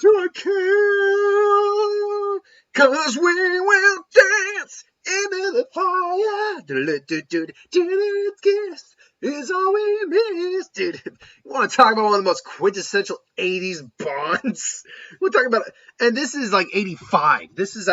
to a kill, 'cause we will dance into the fire. Kiss is all we miss. Dude, you want to talk about one of the most quintessential 80s Bonds? We're talking about, and this is like 85. This is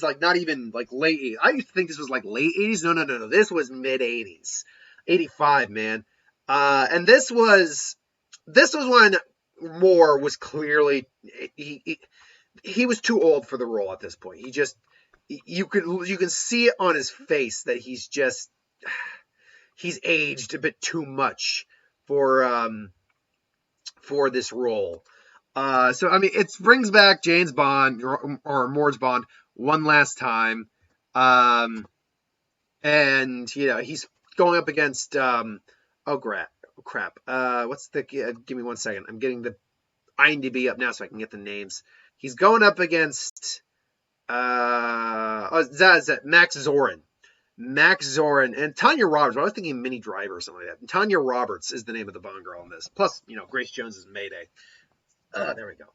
like not even like late 80s. I used to think this was like late 80s. No. This was mid 80s. 85, man. And this was when Moore was clearly he was too old for the role at this point. He just you can see it on his face that he's aged a bit too much for this role. So I mean, it brings back James Bond or Moore's Bond one last time, and he's going up against crap. What's the? Give me 1 second. I'm getting the IMDb up now so I can get the names. He's going up against Max Zorin. Max Zorin and Tanya Roberts. I was thinking Minnie Driver or something like that. And Tanya Roberts is the name of the Bond girl in this. Plus, Grace Jones is Mayday. There we go.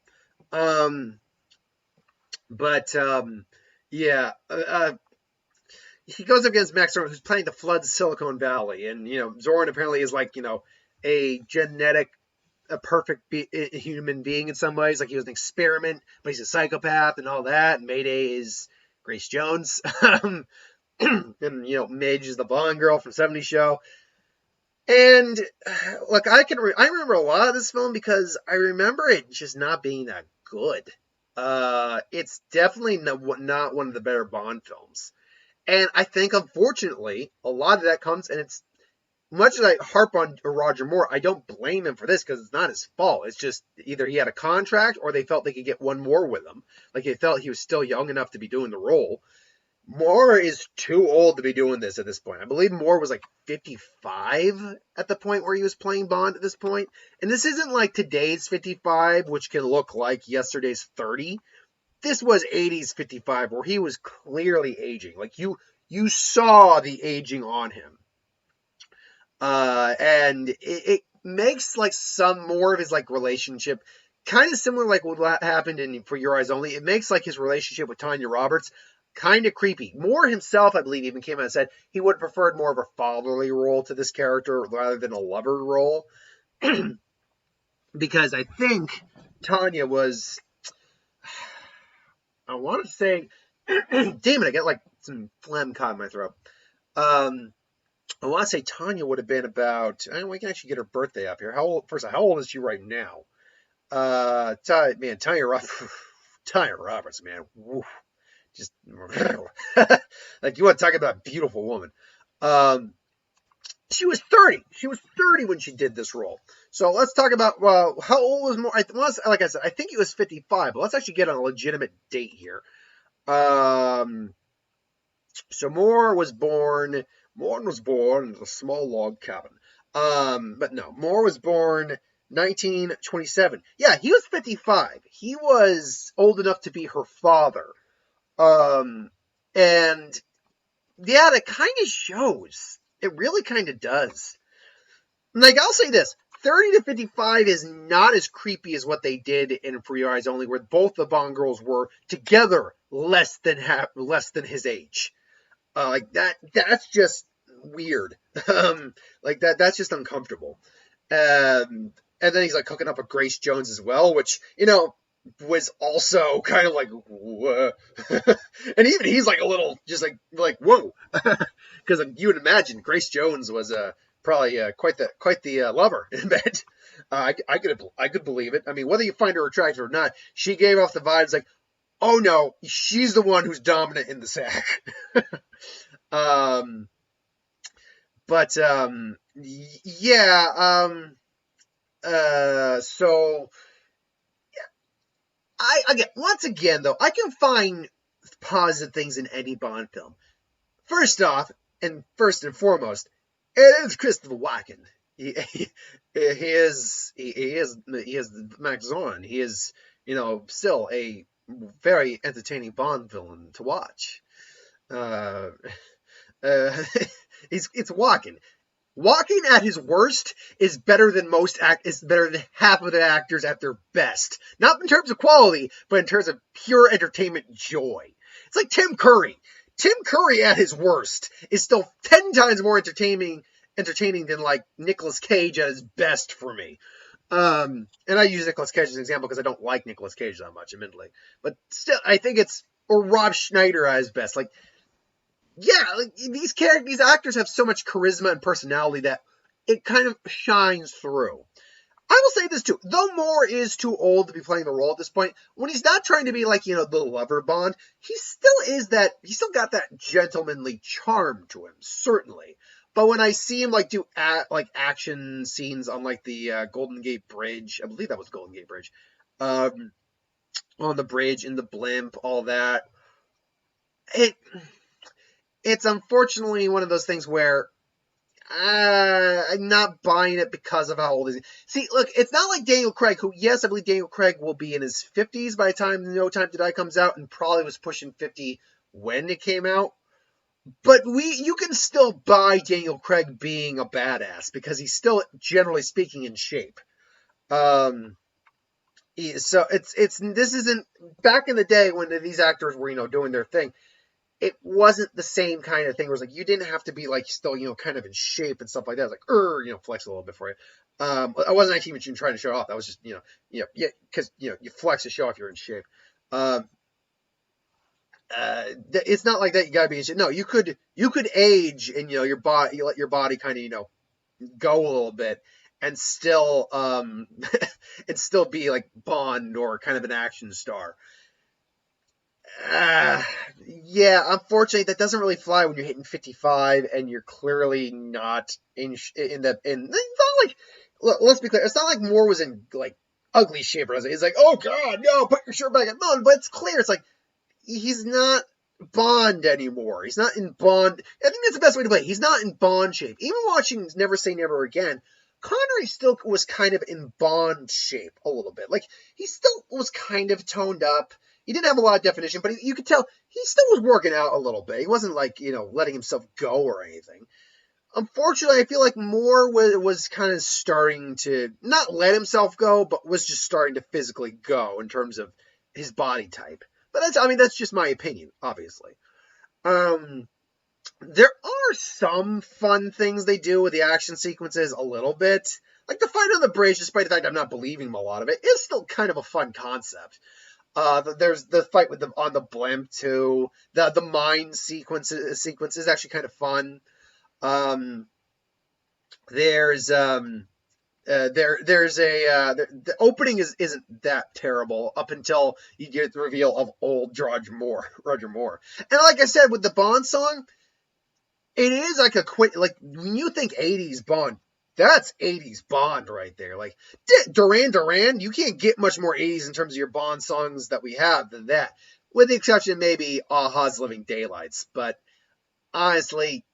He goes up against Max Zorin, who's playing the Flood Silicon Valley, and Zorin apparently is like a perfect human being in some ways. Like he was an experiment, but he's a psychopath and all that. And Mayday is Grace Jones. And Midge is the Bond girl from 70s Show. And look, I remember a lot of this film because I remember it just not being that good. It's definitely not one of the better Bond films. And I think, unfortunately, a lot of that comes, and it's much as I harp on Roger Moore, I don't blame him for this because it's not his fault. It's just either he had a contract or they felt they could get one more with him. Like they felt he was still young enough to be doing the role. Moore is too old to be doing this at this point. I believe Moore was like 55 at the point where he was playing Bond at this point. And this isn't like today's 55, which can look like yesterday's 30. This was 80s 55, where he was clearly aging. Like you saw the aging on him. And it makes like some more of his like relationship kind of similar like what happened in For Your Eyes Only. It makes like his relationship with Tanya Roberts kind of creepy. Moore himself, I believe, even came out and said he would have preferred more of a fatherly role to this character rather than a lover role. Because I think Tanya was, I want to say, damn it, I got like some phlegm caught in my throat. I want to say Tanya would have been about, we can actually get her birthday up here. How old is she right now? Tanya Roberts, man. Woo. Just like you want to talk about a beautiful woman. She was 30. She was 30 when she did this role. So let's talk about how old was Moore. Like I said, I think he was 55. But let's actually get on a legitimate date here. So Moore was born. Moore was born in a small log cabin. But no, Moore was born 1927. Yeah, he was 55. He was old enough to be her father. And yeah, that kind of shows. It really kind of does. Like, I'll say this, 30 to 55 is not as creepy as what they did in For Your Eyes Only, where both the Bond girls were together less than his age. That's just weird. That's just uncomfortable. And then he's like hooking up with Grace Jones as well, which, was also kind of like, whoa. And even he's like a little just like whoa, because you would imagine Grace Jones was probably quite the lover in bed. I could believe it. I mean, whether you find her attractive or not, she gave off the vibes like, oh no, she's the one who's dominant in the sack. So. Once again, though, I can find positive things in any Bond film. First and foremost, it is Christopher Walken. He is Max Zorin. He is, still a very entertaining Bond villain to watch. It's Walken. Walking at his worst is better than is better than half of the actors at their best. Not in terms of quality, but in terms of pure entertainment joy. It's like Tim Curry. Tim Curry at his worst is still 10 times more entertaining than like Nicolas Cage at his best for me. And I use Nicolas Cage as an example because I don't like Nicolas Cage that much, admittedly. But still, I think it's, or Rob Schneider at his best. Like, yeah, like, these actors have so much charisma and personality that it kind of shines through. I will say this too, though Moore is too old to be playing the role at this point, when he's not trying to be like, the lover Bond, he still got that gentlemanly charm to him, certainly. But when I see him like do action scenes on like the Golden Gate Bridge, I believe that was Golden Gate Bridge, on the bridge in the blimp, all that, it's unfortunately one of those things where I'm not buying it because of how old he is. See, look, it's not like Daniel Craig, who, yes, I believe Daniel Craig will be in his 50s by the time No Time to Die comes out, and probably was pushing 50 when it came out. But you can still buy Daniel Craig being a badass because he's still, generally speaking, in shape. So this isn't back in the day when these actors were, doing their thing. It wasn't the same kind of thing where it's like you didn't have to be like still, kind of in shape and stuff like that. It's like, flex a little bit for you. I wasn't actually even trying to show off. That was just, because, you flex to show off you're in shape. It's not like that. You gotta be in shape. No, you could age and, your body, you let your body kind of, go a little bit and still, and still be like Bond or kind of an action star. Yeah, unfortunately, that doesn't really fly when you're hitting 55 and you're clearly not it's not like, let's be clear, it's not like Moore was in like ugly shape or something. He's like, oh god, no, put your shirt back on. No, but it's clear, it's like he's not Bond anymore. He's not in Bond. I think that's the best way to play it. He's not in Bond shape. Even watching Never Say Never Again, Connery still was kind of in Bond shape a little bit. Like, he still was kind of toned up. He didn't have a lot of definition, but you could tell he still was working out a little bit. He wasn't like, letting himself go or anything. Unfortunately, I feel like Moore was kind of starting to not let himself go, but was just starting to physically go in terms of his body type. But that's just my opinion, obviously. There are some fun things they do with the action sequences a little bit. Like the fight on the bridge, despite the fact I'm not believing a lot of it, is still kind of a fun concept. There's the fight on the blimp too. The mine sequence is actually kind of fun. There's the opening isn't that terrible up until you get the reveal of old Roger Moore. And like I said, with the Bond song, it is like like when you think 80s Bond, that's 80s Bond right there. Like Duran Duran, you can't get much more 80s in terms of your Bond songs that we have than that, with the exception of maybe a-ha's Living Daylights. But honestly,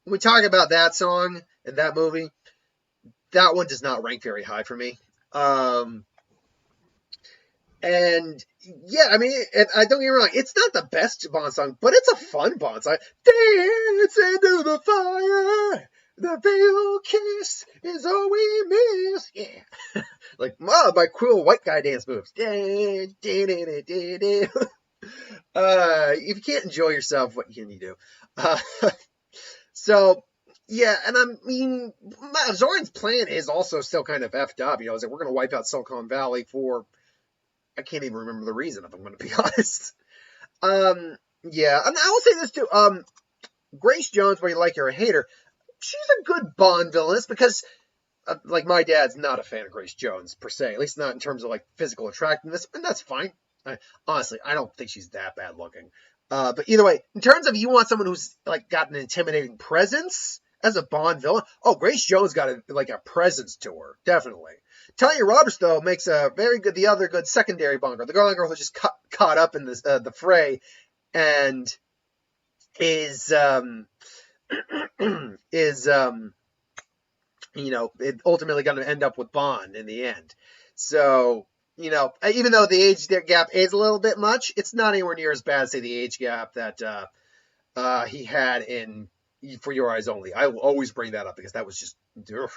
when we talk about that song and that movie, that one does not rank very high for me. And yeah, I mean, I don't get me wrong, it's not the best Bond song, but it's a fun Bond song. Dance into the fire, the veil kiss is all we miss. Yeah, like my cool white guy dance moves. If you can't enjoy yourself, what can you do? So yeah, and I mean, Zoran's plan is also still kind of effed up. It's like we're going to wipe out Silicon Valley for, I can't even remember the reason, if I'm going to be honest. Yeah, and I will say this too. Grace Jones, whether you like her or hate her, she's a good Bond villainess because, like, my dad's not a fan of Grace Jones per se, at least not in terms of like physical attractiveness, and that's fine. Honestly, I don't think she's that bad looking. But either way, in terms of you want someone who's like got an intimidating presence as a Bond villain, Grace Jones got a presence to her, definitely. Tanya Roberts, though, makes a the other good secondary Bond girl. The girl who just caught up in the fray and is ultimately going to end up with Bond in the end. So, even though the age gap is a little bit much, it's not anywhere near as bad as, say, the age gap that he had in For Your Eyes Only. I will always bring that up because that was just. Ugh.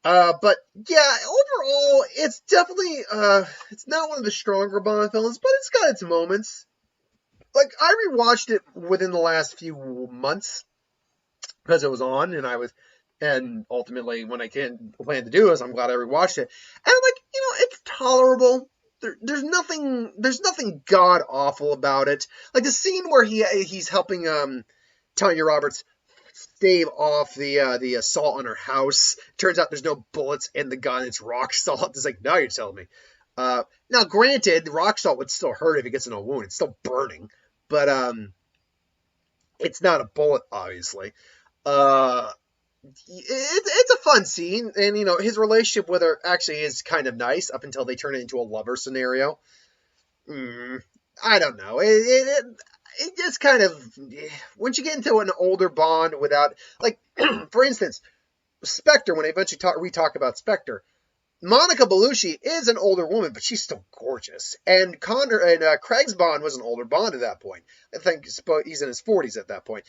But yeah, overall, it's definitely it's not one of the stronger Bond films, but it's got its moments. Like I rewatched it within the last few months because it was on, and ultimately when I can plan to do this, I'm glad I rewatched it, and like it's tolerable. There's nothing god awful about it. Like the scene where he's helping Tanya Roberts stave off the assault on her house. Turns out there's no bullets in the gun. It's rock salt. It's like, now you're telling me. Now, granted, the rock salt would still hurt if it gets in a wound. It's still burning, but it's not a bullet, obviously. It's a fun scene, and his relationship with her actually is kind of nice up until they turn it into a lover scenario. I don't know. It just kind of, once you get into an older Bond without, like, for instance, Spectre, when I eventually we talk about Spectre, Monica Bellucci is an older woman, but she's still gorgeous. And Craig's Bond was an older Bond at that point. I think he's in his 40s at that point.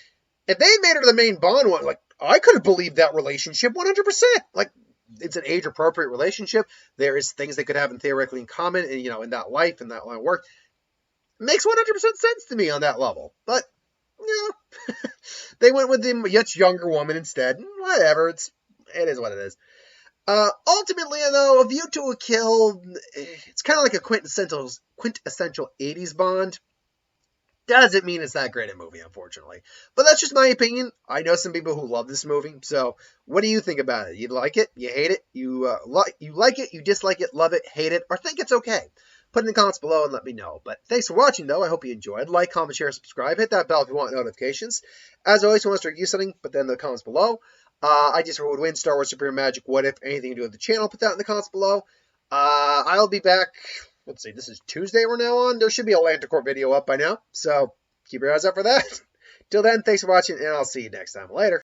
If they made her the main Bond one, like, I could have believed that relationship 100%. Like, it's an age-appropriate relationship. There is things they could have theoretically in common, and, in that life and that line of work. It makes 100% sense to me on that level. But, they went with the much younger woman instead. Whatever, it is what it is. Ultimately, though, A View to a Kill, it's kind of like a quintessential 80s Bond. Doesn't mean it's that great a movie, unfortunately. But that's just my opinion. I know some people who love this movie. So, what do you think about it? You like it? You hate it? You like it? You dislike it? Love it? Hate it? Or think it's okay? Put in the comments below and let me know. But thanks for watching, though. I hope you enjoyed. Like, comment, share, subscribe. Hit that bell if you want notifications. As always, I want to start you something, but then in the comments below. I just would win Star Wars Supreme Magic. What if? Anything to do with the channel? Put that in the comments below. I'll be back. Let's see, this is Tuesday we're now on. There should be a Lantercore video up by now, so keep your eyes out for that. Till then, thanks for watching, and I'll see you next time. Later.